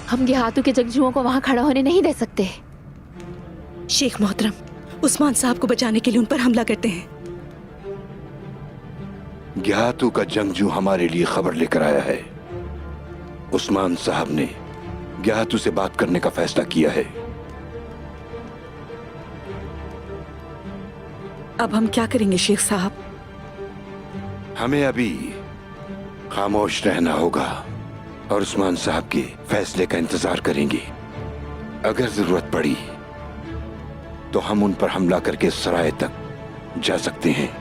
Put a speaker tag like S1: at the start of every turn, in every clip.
S1: हम गेहातू के जंगजुओं को वहां खड़ा होने नहीं दे सकते।
S2: शेख मोहतरम, उस्मान साहब को बचाने के लिए उन पर हमला करते हैं।
S3: गेहातू का जंगजू हमारे लिए खबर लेकर आया है। उस्मान साहब ने गेहातू से बात करने का फैसला किया है।
S2: अब हम क्या करेंगे शेख साहब?
S3: हमें अभी खामोश रहना होगा और उस्मान साहब के फैसले का इंतजार करेंगे। अगर जरूरत पड़ी तो हम उन पर हमला करके सराय तक जा सकते हैं।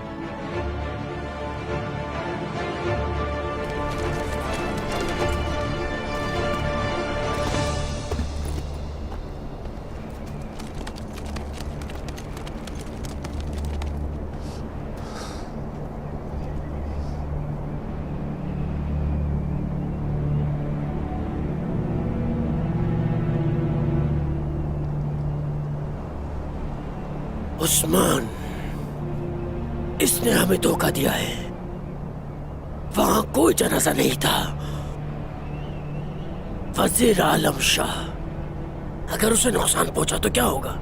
S4: उस्मान, इसने हमें धोखा दिया है। वहां कोई जनाजा नहीं था। वजीर आलम शाह, अगर उसे नुकसान पहुंचा तो क्या होगा?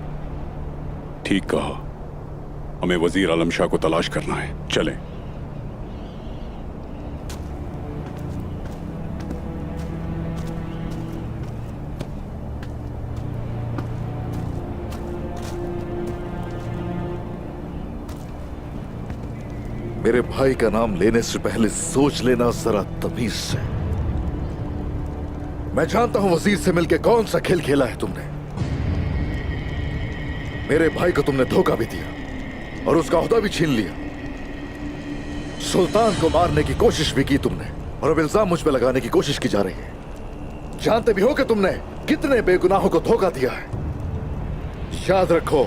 S5: ठीक कहा, हमें वजीर आलम शाह को तलाश करना है। चलें।
S6: मेरे भाई का नाम लेने से पहले सोच लेना जरा तमीज से। मैं जानता हूं वजीर से मिलके कौन सा खेल खेला है तुमने। मेरे भाई को तुमने धोखा भी दिया और उसका ओहदा भी छीन लिया। सुल्तान को मारने की कोशिश भी की तुमने और अब इल्जाम मुझ पे लगाने की कोशिश की जा रही है। जानते भी हो कि तुमने कितने बेगुनाहों को धोखा दिया है। याद रखो,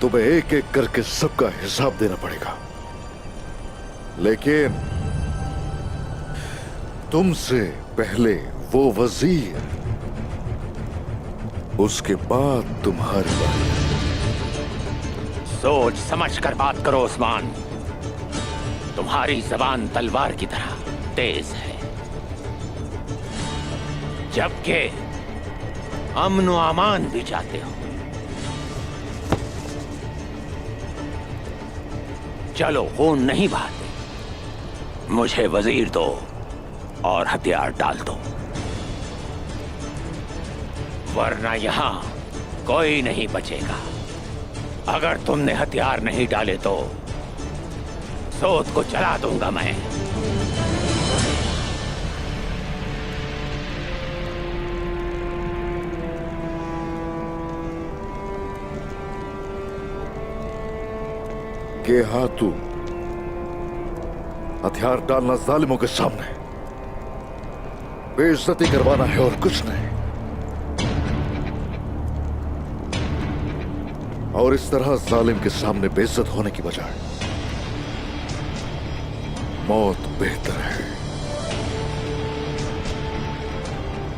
S6: तुम्हें एक एक करके सबका हिसाब देना पड़ेगा। लेकिन तुमसे पहले वो वजीर, उसके बाद तुम्हारे बारे।
S7: सोच समझ कर बात करो उस्मान। तुम्हारी जबान तलवार की तरह तेज है, जबकि अमन व अमान भी चाहते हो। चलो, खून नहीं बहाते, मुझे वजीर दो और हथियार डाल दो, वरना यहां कोई नहीं बचेगा। अगर तुमने हथियार नहीं डाले तो सोत को जला दूंगा मैं।
S6: गेहातू, हथियार डालना जालिमों के सामने बेइज्जती करवाना है और कुछ नहीं। और इस तरह जालिम के सामने बेइज्जत होने की बजाय मौत बेहतर है।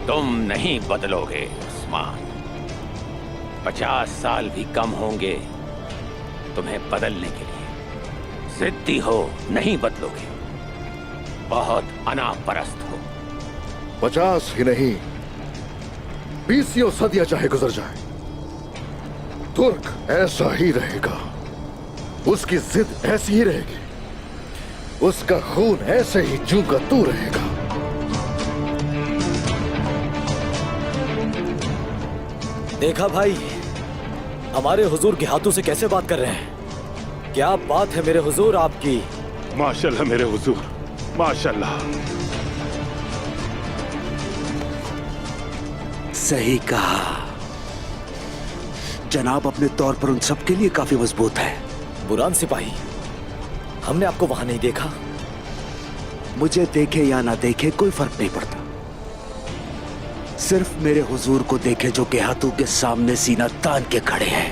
S7: तुम नहीं बदलोगे उस्मान। 50 साल भी कम होंगे तुम्हें बदलने के लिए। जिद्दी हो, नहीं बदलोगे। बहुत अनापरस्त हो।
S6: 50 ही नहीं, 20 सदियां चाहे गुजर जाए, तुर्क ऐसा ही रहेगा। उसकी जिद ऐसी ही रहेगी, उसका खून ऐसे ही जू का तू रहेगा।
S8: देखा भाई, हमारे हुजूर गेहातू से कैसे बात कर रहे हैं। क्या बात है मेरे हुजूर आपकी।
S5: माशाल्लाह मेरे हुजूर, माशाल्लाह।
S4: सही कहा जनाब, अपने तौर पर उन सब के लिए काफी मजबूत है।
S8: बुरान सिपाही, हमने आपको वहां नहीं देखा।
S4: मुझे देखे या ना देखे कोई फर्क नहीं पड़ता। सिर्फ मेरे हुजूर को देखे जो गेहातू के सामने सीना तान के खड़े हैं।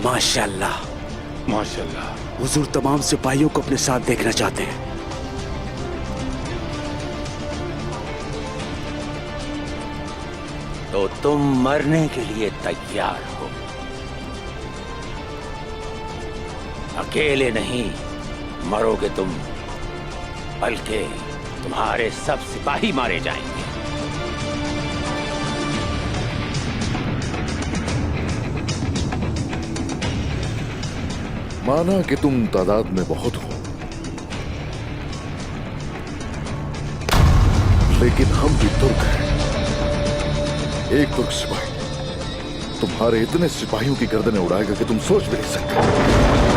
S4: माशाल्लाह
S5: माशाल्लाह।
S4: हुजूर तमाम सिपाहियों को अपने साथ देखना चाहते हैं।
S7: तो तुम मरने के लिए तैयार हो। अकेले नहीं मरोगे तुम, बल्कि तुम्हारे सब सिपाही मारे जाएंगे।
S6: माना कि तुम तादाद में बहुत हो, लेकिन हम भी तुर्क हैं। एक तुर्क सिपाही तुम्हारे इतने सिपाहियों की गर्दनें उड़ाएगा कि तुम सोच भी नहीं सकते।